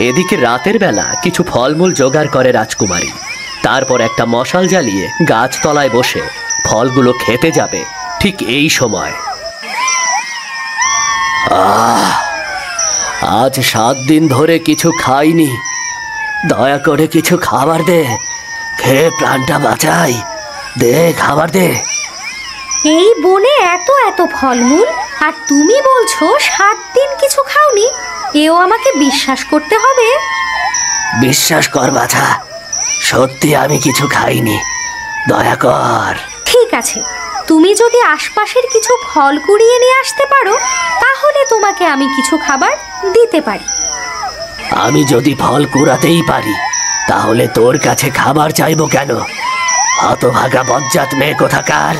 এদিকে রাতের বেলা কিছু ফলমূল জোগাড় করে রাজকুমারী। তারপর একটা মশাল জ্বালিয়ে গাছতলায় বসে ফলগুলো খেতে যাবে। ঠিক এই সময় আজ 7 দিন ধরে কিছু খাইনি, দয়া করে কিছু খাবার দে, খেয়ে প্রাণটা বাঁচাই, দে খাবার দে। এই বনে এত এত ফলমূল আর তুমি বলছো 7 দিন কিছু খাওনি? এও আমাকে বিশ্বাস করতে হবে? বিশ্বাস কর বাছা, সত্যি আমি কিছু খাইনি, দয়া কর। ঠিক আছে, তুমি যদি আশপাশের কিছু ফল কুড়িয়ে নিয়ে আসতে পারো তাহলে তোমাকে আমি কিছু খাবার দিতে পারি। আমি যদি ফল কুড়াতেই পারি তাহলে তোর কাছে খাবার চাইবো কেন? হতভাগা বজ্জাত মেয়ে কোথাকার।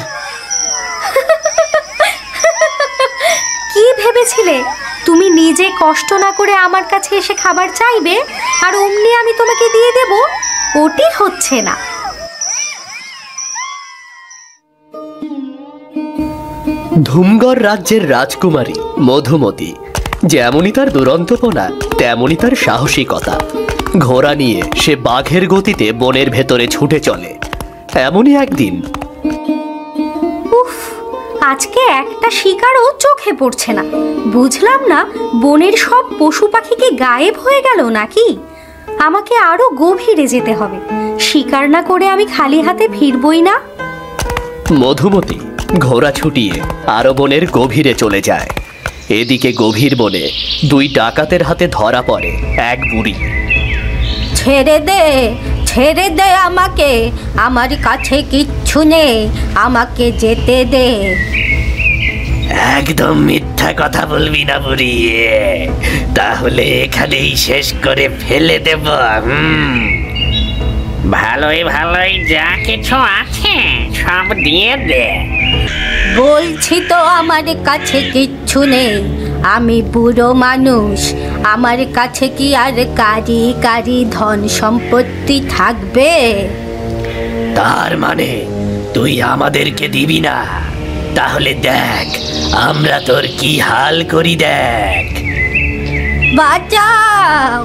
কি ভেবেছিলে তুমি নিজে কষ্ট না করে আমার কাছে এসে খাবার চাইবে আর অমনি আমি তোমাকে দিয়ে দেব? ওটি হচ্ছে না। ধুমগড় রাজ্যের রাজকুমারী মধুমতি যেমনই তার দুরন্তপনা তেমনই তার সাহসিকতা। ঘোড়া নিয়ে সে বাঘের গতিতে বনের ভেতরে ছুটে চলে। এমনই একদিন, উফ, আজকে একটা শিকারও চোখে পড়ছে না। বুঝলাম না বনের সব পশু পাখি কি গায়েব হয়ে গেল নাকি? আমাকে আরো গভীরে যেতে হবে, শিকার না করে আমি খালি হাতে ফিরবই না। মধুমতি ঘোড়া ছুটিয়ে আরো বনের গভীরে চলে যায়। এদিকে গভীর বনে 2 ডাকাতের হাতে ধরা পড়ে এক বুড়ি। ছেড়ে দে, ছেড়ে দে আমাকে, আমার কাছে কিচ্ছু নেই, আমাকে যেতে দে। একদম মিথ্যা কথা বলবি না বুড়ি, তাহলে এখানেই শেষ করে ফেলে দেব। ভালোই ভালোই যা কিছু আছে সব দিয়ে দে। বলছি তো আমার কাছে কিচ্ছু নেই, আমি বুড়ো মানুষ, আমার কাছে কি আর কারি কারি ধন সম্পত্তি থাকবে? তার মানে তুই আমাদেরকে দিবি না? তাহলে দেখ আমরা তোর কি হাল করি, দেখ। বাঁচাও,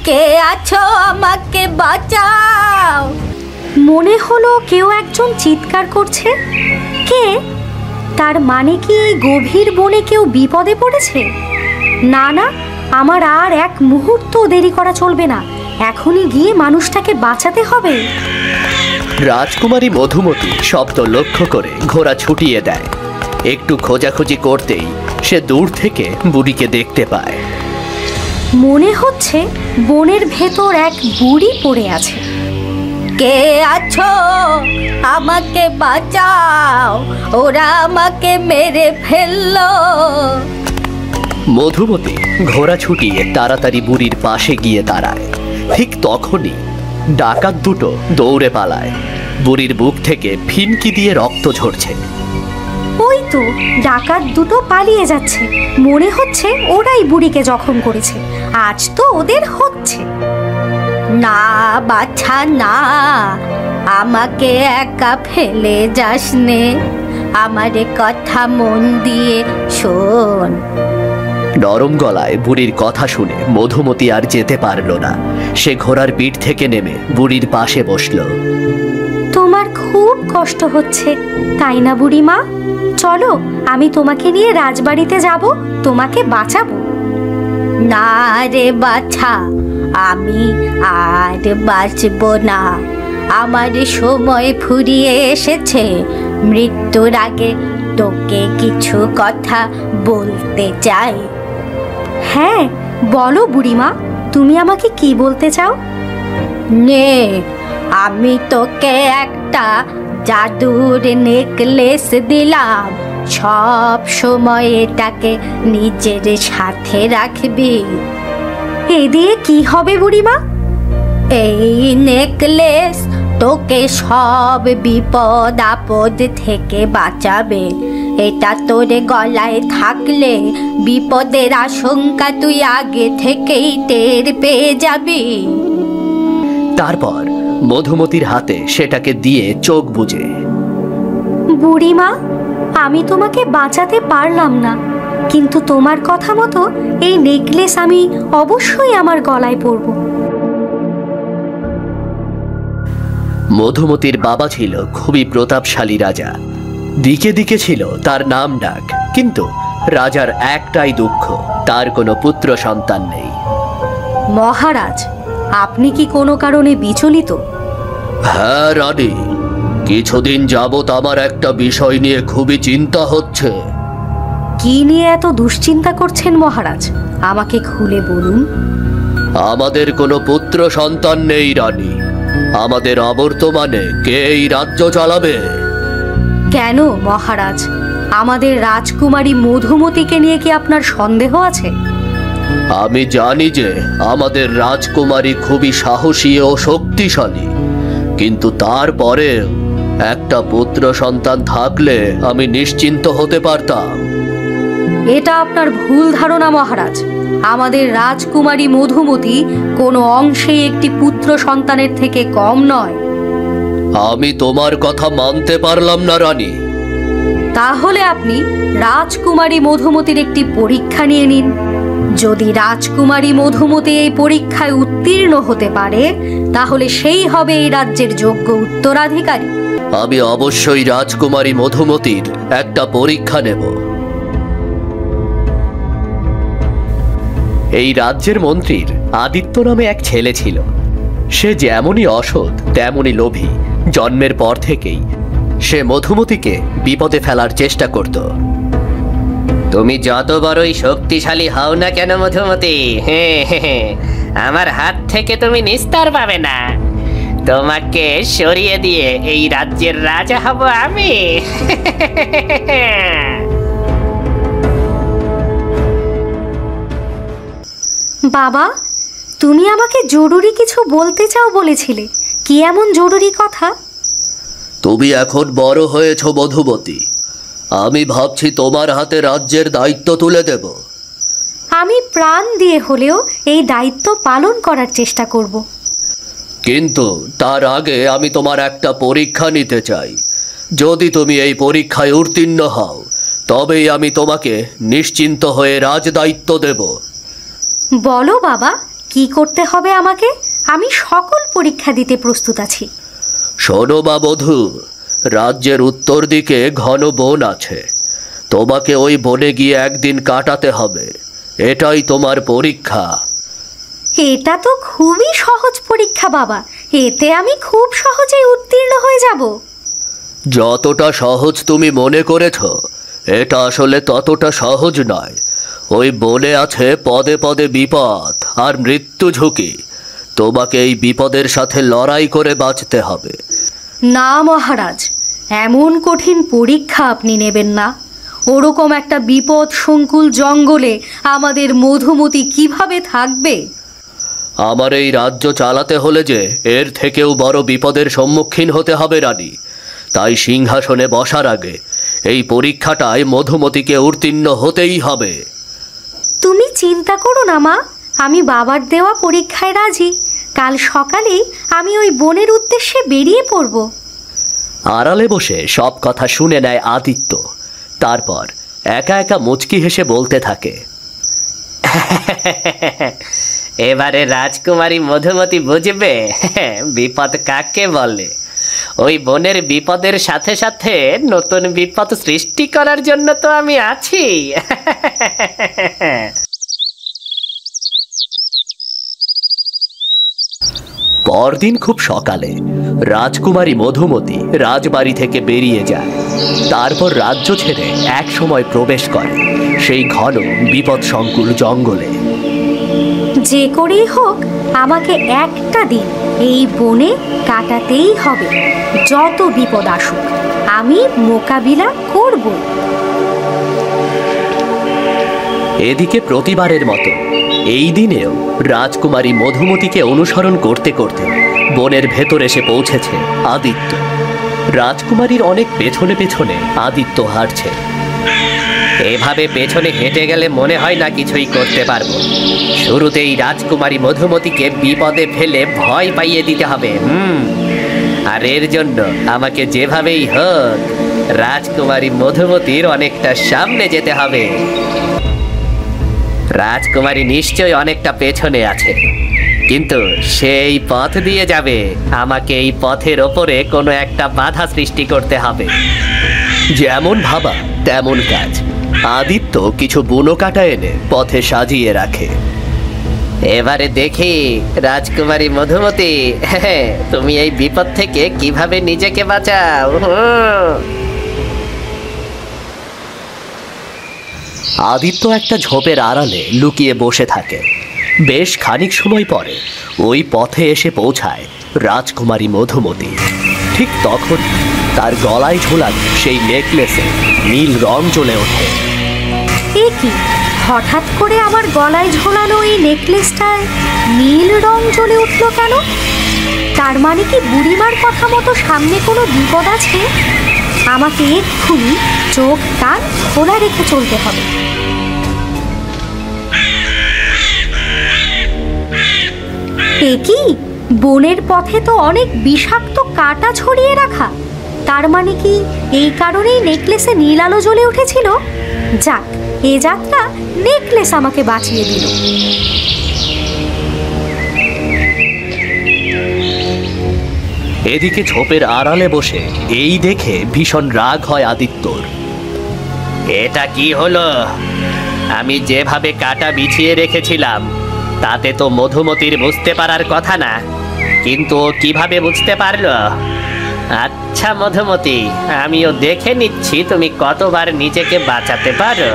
কে আছো, আমাকে বাঁচাও। মনে হলো কেউ একজন চিৎকার করছে। কে? তার মানে কি এই গভীর বনে কেউ বিপদে পড়েছে? না না, আমার আর এক মুহূর্ত দেরি করা চলবে না, এখনই গিয়ে মানুষটাকে বাঁচাতে হবে। রাজকুমারী মধুমতি শব্দ লক্ষ্য করে ঘোড়া ছুটিয়ে দেয়। একটু খোঁজাখুঁজি করতেই সে দূর থেকে বুড়িকে দেখতে পায়। মনে হচ্ছে বনের ভেতর এক বুড়ি পড়ে আছে। কে আছো, আমাকে বাঁচাও, ওরা আমাকে মেরে ফেললো। মধুমতি ঘোড়া ছুটিয়ে তাড়াতাড়ি বুড়ির পাশে গিয়ে দাঁড়ায়। ঠিক তখনই ডাকাত দুটো দৌড়ে পালায়। বুড়ির বুক থেকে ফিনকি দিয়ে রক্ত ঝরছে। ওই তো ডাকাত দুটো পালিয়ে যাচ্ছে, মনে হচ্ছে ওরাই বুড়িকে জখম করেছে। আজ তো ওদের হচ্ছে। না বাছা না, আমাকে একা ফেলে যাস নে, আমার কথা মন দিয়ে শোন। নরম গলায় বুড়ির কথা শুনে মধুমতি আর যেতে পারল না। সে ঘোড়ার পিঠ থেকে নেমে বুড়ির পাশে বসল। তোমার খুব কষ্ট হচ্ছে তাই না বুড়িমা? চলো আমি তোমাকে নিয়ে রাজবাড়িতে যাব, তোমাকে বাঁচাবো। না রে বাছা, আমি আর বাঁচব না, আমার সময় ফুরিয়ে এসেছে। মৃত্যুর আগে তোকে কিছু কথা বলতে চাই। হ্যাঁ বলো বুড়িমা, তুমি আমাকে কি বলতে চাও? নে, আমি তোকে একটা জাদুর নেকলেস দিলাম, সব সময় এটাকে নিজের সাথে রাখবি। এ দিয়ে কি হবে বুড়িমা? এই নেকলেস তোকে সব বিপদ আপদ থেকে বাঁচাবে। এটা তোর গলায় থাকলে বিপদের আশঙ্কা তুই আগে থেকেই টের পেয়ে যাবি। তারপর মধুমতির হাতে সেটাকে দিয়ে চোখ বুজে। বুড়িমা, আমি তোমাকে বাঁচাতে পারলাম না, কিন্তু তোমার কথা মতো এই নেকলেস আমি অবশ্যই আমার গলায় পরব। মধুমতির বাবা ছিল খুবই প্রতাপশালী রাজা। দিকে দিকে ছিল তার নাম ডাক, কিন্তু রাজার একটাই দুঃখ, তার কোনো পুত্র সন্তান নেই। মহারাজ, আপনি কি কোনো কারণে বিচলিত? হ্যাঁ রানী, কিছুদিন যাবত আমার একটা বিষয় নিয়ে খুবই চিন্তা হচ্ছে। কি নিয়ে এত দুশ্চিন্তা করছেন মহারাজ? আমাকে খুলে বলুন। আমাদের কোনো পুত্র সন্তান নেই রানী। আমাদের অবর্তমানে কে এই রাজ্য চালাবে? কেন মহারাজ, আমাদের রাজকুমারী মধুমতিকে নিয়ে কি আপনার সন্দেহ আছে? আমি জানি যে আমাদের রাজকুমারী খুবই সাহসী ও শক্তিশালী, কিন্তু তারপরে একটা পুত্র সন্তান থাকলে আমি নিশ্চিন্ত হতে পারতাম। এটা আপনার ভুল ধারণা মহারাজ। আমাদের রাজকুমারী মধুমতি কোনো অংশে একটি পুত্র সন্তানের থেকে কম নয়। আমি তোমার কথা মানতে পারলাম না রানী। তাহলে আপনি রাজকুমারী মধুমতির একটি পরীক্ষা নিয়ে নিন। যদি রাজকুমারী মধুমতি এই পরীক্ষায় উত্তীর্ণ হতে পারে, তাহলে সেই হবে এই রাজ্যের যোগ্য উত্তরাধিকারী। আমি অবশ্যই রাজকুমারী মধুমতির একটা পরীক্ষা নেব। এই রাজ্যের মন্ত্রীর আদিত্য নামে এক ছেলে ছিল। সে যেমনই অসৎ তেমনই লোভী। জন্মের পর থেকেই সে মধুমতিকে বিপদে ফেলার চেষ্টা করত। তুমি যত বড়ই শক্তিশালী হও না কেন মধুমতি, আমার হাত থেকে তুমি নিস্তার পাবে না। তোমাকে সরিয়ে দিয়ে এই রাজ্যের রাজা হব আমি। বাবা, তুমি আমাকে জরুরি কিছু বলতে চাও বলেছিলে। কি এমন জরুরি কথা? তুমি এখন বড় হয়েছ মধুমতি। আমি ভাবছি তোমার হাতে রাজ্যের দায়িত্ব তুলে দেব। আমি প্রাণ দিয়ে হলেও এই দায়িত্ব পালন করার চেষ্টা করব। কিন্তু তার আগে আমি তোমার একটা পরীক্ষা নিতে চাই। যদি তুমি এই পরীক্ষায় উত্তীর্ণ হও, তবেই আমি তোমাকে নিশ্চিন্ত হয়ে রাজদায়িত্ব দেব। বলো বাবা, কি করতে হবে আমাকে? আমি সকল পরীক্ষা দিতে প্রস্তুত আছি। শোনো বা বধূ, রাজ্যের উত্তর দিকে ঘন বন আছে। তোমাকে ওই বনে গিয়ে একদিন কাটাতে হবে। এটাই তোমার পরীক্ষা। এটা তো খুবই সহজ পরীক্ষা বাবা। এতে আমি খুব সহজেই উত্তীর্ণ হয়ে যাব। যতটা সহজ তুমি মনে করেছ, এটা আসলে ততটা সহজ নয়। ওই বনে আছে পদে পদে বিপদ আর মৃত্যু ঝুঁকি। তোমাকে এই বিপদের সাথে লড়াই করে বাঁচতে হবে। না মহারাজ, এমন কঠিন পরীক্ষা আপনি নেবেন না। ওরকম একটা বিপদ সংকুল জঙ্গলে আমাদের মধুমতি কিভাবে থাকবে? আমার এই রাজ্য চালাতে হলে যে এর থেকেও বড় বিপদের সম্মুখীন হতে হবে রানী। তাই সিংহাসনে বসার আগে এই পরীক্ষাটায় মধুমতিকে উত্তীর্ণ হতেই হবে। তুমি চিন্তা করো না মা, আমি বাবার দেওয়া পরীক্ষায় রাজি। কাল সকালেই আমি ওই বনের উদ্দেশ্যে বেরিয়ে পড়ব। আড়ালে বসে সব কথা শুনে নেয় আদিত্য। তারপর একা একা মুচকি হেসে বলতে থাকে, এবারে রাজকুমারী মধুমতি বুঝবে বিপদ কাকে বলে। ওই বনের বিপদের সাথে সাথে নতুন বিপদ সৃষ্টি করার জন্য তো আমি আছি। পরদিন খুব সকালে রাজকুমারী মধুমতি রাজবাড়ি থেকে বেরিয়ে যায়। তারপর রাজ্য ছেড়ে এক সময় প্রবেশ করে সেই ঘন বিপদ সংকুল জঙ্গলে। যে করেই হোক আমাকে একটা দিন এই বনে কাটাতেই হবে। যত বিপদ আসুক আমি মোকাবিলা করব। এদিকে প্রতিবারের মতো এই দিনেও রাজকুমারী মধুমতিকে অনুসরণ করতে করতে বনের ভেতর এসে পৌঁছেছে আদিত্য। রাজকুমারীর অনেক পেছনে পেছনে আদিত্য হাঁটছে। এভাবে পেছনে হেঁটে গেলে মনে হয় না কিছুই করতে পারবো। শুরুতেই রাজকুমারী মধুমতিকে বিপদে ফেলে ভয় পাইয়ে দিতে হবে। আর এর জন্য আমাকে যেভাবেই হোক রাজকুমারী মধুমতির অনেকটা সামনে যেতে হবে। রাজকুমারী নিশ্চয়ই অনেকটা পেছনে আছে, কিন্তু সেই পথ দিয়ে যাবে। আমাকে এই পথের ওপরে কোনো একটা বাধা সৃষ্টি করতে হবে। যেমন ভাবা তেমন কাজ। আদিত্য কিছু বুনো কাটা এনে পথে সাজিয়ে রাখে। এবারে দেখি রাজকুমারী মধুমতি, তুমি এই বিপদ থেকে কিভাবে নিজেকে বাঁচাও। আদিত্য একটা ঝোপের আড়ালে লুকিয়ে বসে থাকে। বেশ খানিক সময় পরে ওই পথে এসে পৌঁছায় রাজকুমারী মধুমতি। ঠিক তখন তার গলায় ঝোলানো সেই নেকলেসে নীল রং জ্বলে ওঠে। এ কি, হঠাৎ করে আমার গলায় ঝোলানো এই নেকলেসটায় নীল রং জ্বলে উঠলো কেন? তার মানে কি বুড়িমার কথা মতো সামনে কোনো বিপদ আছে? আমাকে এক্ষুনি চোখ কান খোলা রেখে চলতে হবে। এ কি, বনের পথে তো অনেক বিষাক্ত কাঁটা ছড়িয়ে রাখা। তার মানে কি এই কারণেই নেকলেসে নীল আলো জ্বলে উঠেছিল? যাক, এ যাত্রা নেকলেস আমাকে বাঁচিয়ে দিল। এদিকে ঝোপের আড়ালে বসে এই দেখে ভীষণ রাগ হয় আদিত্যর। এটা কি হলো? আমি যেভাবে কাটা বিছিয়ে রেখেছিলাম তাতে তো মধুমতির বুঝতে পারার কথা না, কিন্তু ও কিভাবে বুঝতে পারলো? আচ্ছা মধুমতি, আমিও দেখে নিচ্ছি তুমি কতবার নিজেকে বাঁচাতে পারো।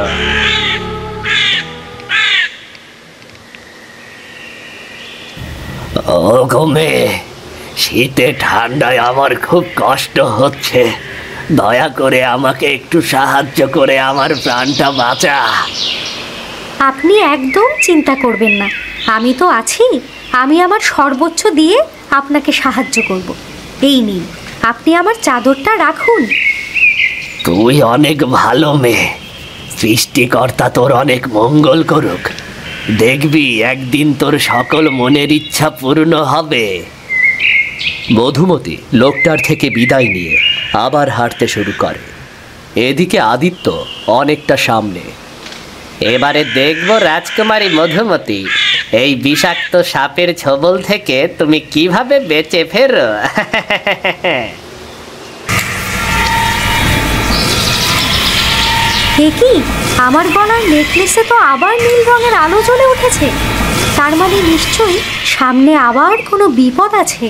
ও ঘুমে, শীতে ঠান্ডায় আমার খুব কষ্ট হচ্ছে। দয়া করে আমাকে একটু সাহায্য করে আমার প্রাণটা বাঁচা। আপনি একদম চিন্তা করবেন না, আমি তো আছি। আমি আমার সর্বোচ্চ দিয়ে আপনাকে সাহায্য করব। এই নিন, আপনি আমার চাদরটা রাখুন। তুই অনেক ভালো মেয়ে, সৃষ্টিকর্তা তোর অনেক মঙ্গল করুক। দেখবি একদিন তোর সকল মনের ইচ্ছা পূর্ণ হবে। মধুমতি লোকটার থেকে বিদায় নিয়ে আবার হাঁটতে শুরু করে। এদিকে আদিত্য অনেকটা সামনে। এবারে দেখব রাজকুমারী মধুমতি, এই বিষাক্ত সাপের ছোবল থেকে তুমি কিভাবে বেঁচে ফেরো। এ কি, আমার গলার নেকলেসে তো আবার নীল রঙের আলো জ্বলে উঠেছে। তার মানে নিশ্চয়ই সামনে আবার কোনো বিপদ আছে।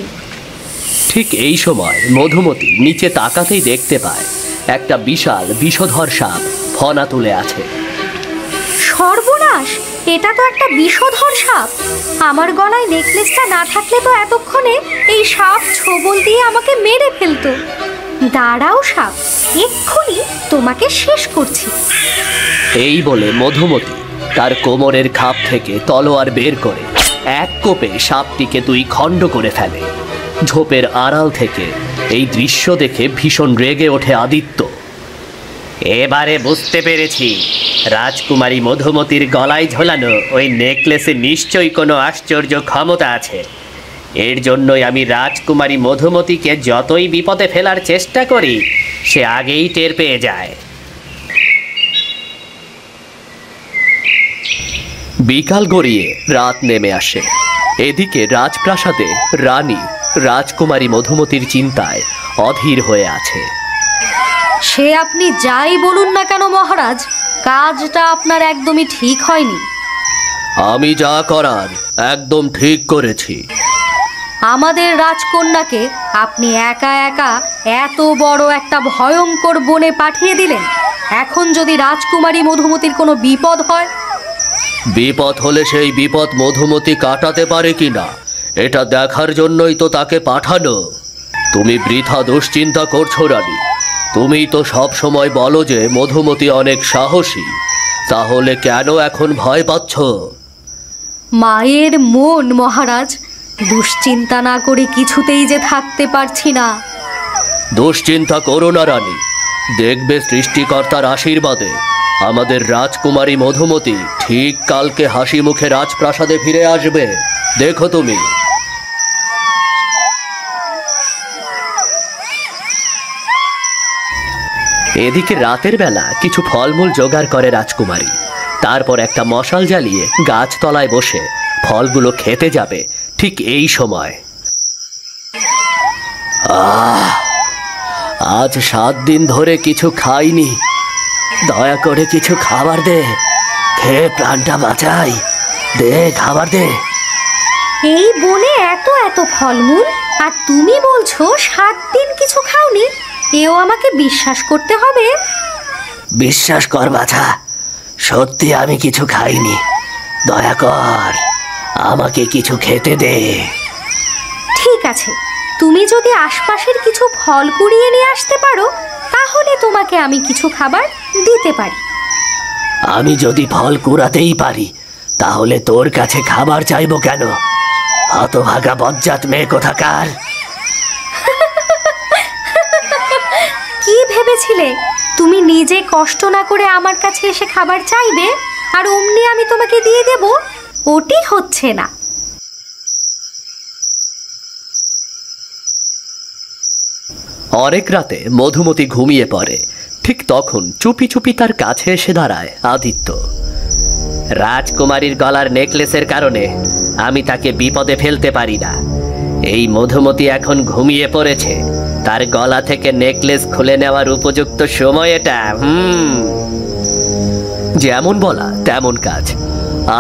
ঠিক এই সময় মধুমতি নিচে তাকাতেই দেখতে পায় একটা বিশাল বিষধর সাপ ফনা তুলে আছে। সর্বনাশ, এটা তো একটা বিষধর সাপ। আমার গলায় নেকলেসটা না থাকলে তো এতক্ষণে এই সাপ ছোবল দিয়ে আমাকে মেরে ফেলতো। দাঁড়াও সাপ, এক্ষুনি তোমাকে শেষ করছি। এই বলে মধুমতি তার কোমরের খাপ থেকে তলোয়ার বের করে এক কোপে সাপটিকে দুই খণ্ড করে ফেলে। ঝোপের আড়াল থেকে এই দৃশ্য দেখে ভীষণ রেগে ওঠে আদিত্য। এবারে বুঝতে পেরেছি, রাজকুমারী মধুমতির গলায় ঝোলানো ওই নেকলেসে নিশ্চয়ই কোনো আশ্চর্য ক্ষমতা আছে। এর জন্যই আমি রাজকুমারী মধুমতিকে যতই বিপদে ফেলার চেষ্টা করি, সে আগেই টের পেয়ে যায়। বিকাল গড়িয়ে রাত নেমে আসে। এদিকে রাজপ্রাসাদে রানী রাজকুমারী মধুমতির চিন্তায় অধীর হয়ে আছে। সে আপনি যাই বলুন না কেন মহারাজ, কাজটা আপনার একদমই ঠিক হয়নি। আমি যা করার একদম ঠিক করেছি। আমাদের রাজকন্যাকে আপনি একা একা এত বড় একটা ভয়ঙ্কর বনে পাঠিয়ে দিলেন। এখন যদি রাজকুমারী মধুমতির কোনো বিপদ হয়? বিপদ হলে সেই বিপদ মধুমতি কাটাতে পারে কিনা এটা দেখার জন্যই তো তাকে পাঠানো। তুমি বৃথা দুশ্চিন্তা করছো রানী। তুমি তো সব সময় বলো যে মধুমতি অনেক সাহসী, তাহলে কেন এখন ভয় পাচ্ছ? মায়ের মন মহারাজ, দুশ্চিন্তা না করে কিছুতেই যে থাকতে পারছি না। দুশ্চিন্তা করো না রানী, দেখবে সৃষ্টিকর্তার আশীর্বাদে আমাদের রাজকুমারী মধুমতি ঠিক কালকে হাসি মুখে রাজপ্রাসাদে ফিরে আসবে। দেখো তুমি। এদিকে রাতের বেলা কিছু ফলমূল জোগাড় করে রাজকুমারী। তারপর একটা মশাল জ্বালিয়ে গাছতলায় বসে ফলগুলো খেতে যাবে। ঠিক এই সময় আজ 7 দিন ধরে কিছু খাইনি, দয়া করে কিছু খাবার দে, খেয়ে প্রাণটা বাঁচাই, দে খাবার দে। এই বনে এত এত ফলমূল, আর তুমি বলছো 7 দিন কিছু খাওনি? এও আমাকে বিশ্বাস করতে হবে? বিশ্বাস কর বাছা, সত্যি আমি কিছু খাইনি, দয়া কর আমাকে কিছু খেতে দে। ঠিক আছে, তুমি যদি আশপাশের কিছু ফল কুড়িয়ে নিয়ে আসতে পারো তাহলে তোমাকে আমি কিছু খাবার দিতে পারি। আমি যদি ফল কুড়াতেই পারি তাহলে তোর কাছে খাবার চাইবো কেন? হতভাগা বজ্জাত মেয়ে কোথাকার। কি ভেবেছিলে তুমি নিজে কষ্ট না করে আমার কাছে এসে খাবার চাইবে আর অমনি আমি তোমাকে দিয়ে দেব? ওটি হচ্ছে না। অনেক রাতে মধুমতি ঘুমিয়ে পড়ে। ঠিক তখন চুপি চুপি তার কাছে এসে দাঁড়ায় আদিত্য। রাজকুমারীর গলার নেকলেসের কারণে আমি তাকে বিপদে ফেলতে পারি না। এই মধুমতি এখন ঘুমিয়ে পড়েছে, তার গলা থেকে নেকলেস খুলে নেওয়ার উপযুক্ত সময় এটা। যেমন বলা তেমন কাজ।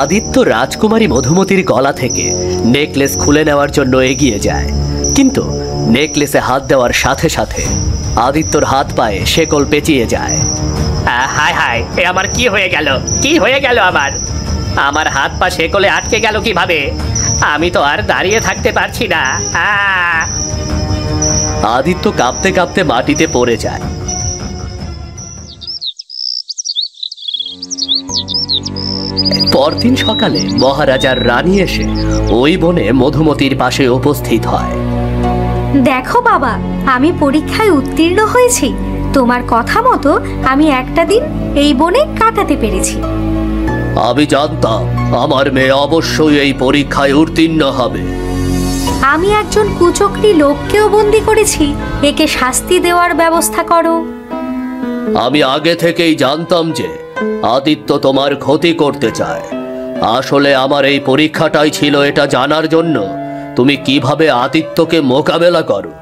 আদিত্য রাজকুমারী মধুমতির গলা থেকে নেকলেস খুলে নেওয়ার জন্য এগিয়ে যায়, কিন্তু নেকলেসে হাত দেওয়ার সাথে সাথে আদিত্যর হাত পায়ে শেকল পেঁচিয়ে যায়। হায় হায়, এ আমার কি হয়ে গেল? কি হয়ে গেল আমার? আমার হাত পা শেকলে আটকে গেল কিভাবে? আমি তো আর দাঁড়িয়ে থাকতে পারছি না। আদিত্য কাঁপতে কাঁপতে মাটিতে পড়ে যায়। পরদিন সকালে মহারাজার রানী এসে ওই বনে মধুমতির পাশে উপস্থিত হয়। দেখো বাবা, আমি পরীক্ষায় উত্তীর্ণ হয়েছি। তোমার কথা মতো আমি একটা দিন এই বনে কাটাতে পেরেছি। আমি জানতাম আমার মেয়ে অবশ্যই এই পরীক্ষায় উত্তীর্ণ হবে। আমি একজন কুচক্রী লোককেও বন্দি করেছি, একে শাস্তি দেওয়ার ব্যবস্থা করো। আমি আগে থেকেই জানতাম যে আদিত্য তোমার ক্ষতি করতে চায়। আসলে আমার এই পরীক্ষাটাই ছিল এটা জানার জন্য তুমি কিভাবে আদিত্যকে মোকাবেলা করো,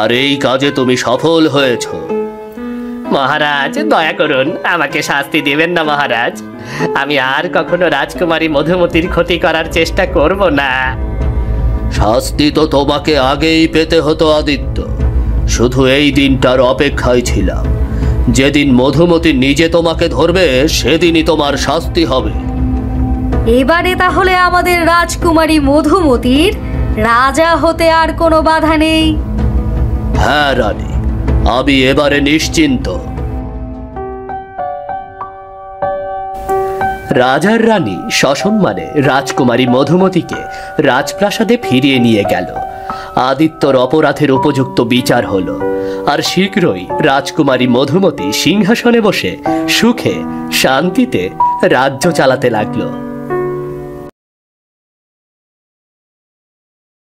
আর এই কাজে তুমি সফল হয়েছো। মহারাজ, দয়া করুন, আমাকে শাস্তি দিবেন না মহারাজ। আমি আর কখনো রাজকুমারী মধুমতির ক্ষতি করার চেষ্টা করব না। শাস্তি তো তোমাকে আগেই পেতে হতো আদিত্য, শুধু এই দিনটার অপেক্ষায় ছিলাম। যেদিন মধুমতি নিজে তোমাকে ধরবে সেদিনই তোমার শাস্তি হবে। এবারে তাহলে আমাদের রাজকুমারী মধুমতির রাজা হতে আর কোনো বাধা নেই। হ্যাঁ রানী, আমি এবারে নিশ্চিন্ত। রাজার রানী সসম্মানে রাজকুমারী মধুমতিকে রাজপ্রাসাদে ফিরিয়ে নিয়ে গেল। আদিত্যর অপরাধের উপযুক্ত বিচার হলো, আর শীঘ্রই রাজকুমারী মধুমতি সিংহাসনে বসে সুখে শান্তিতে রাজ্য চালাতে লাগলো।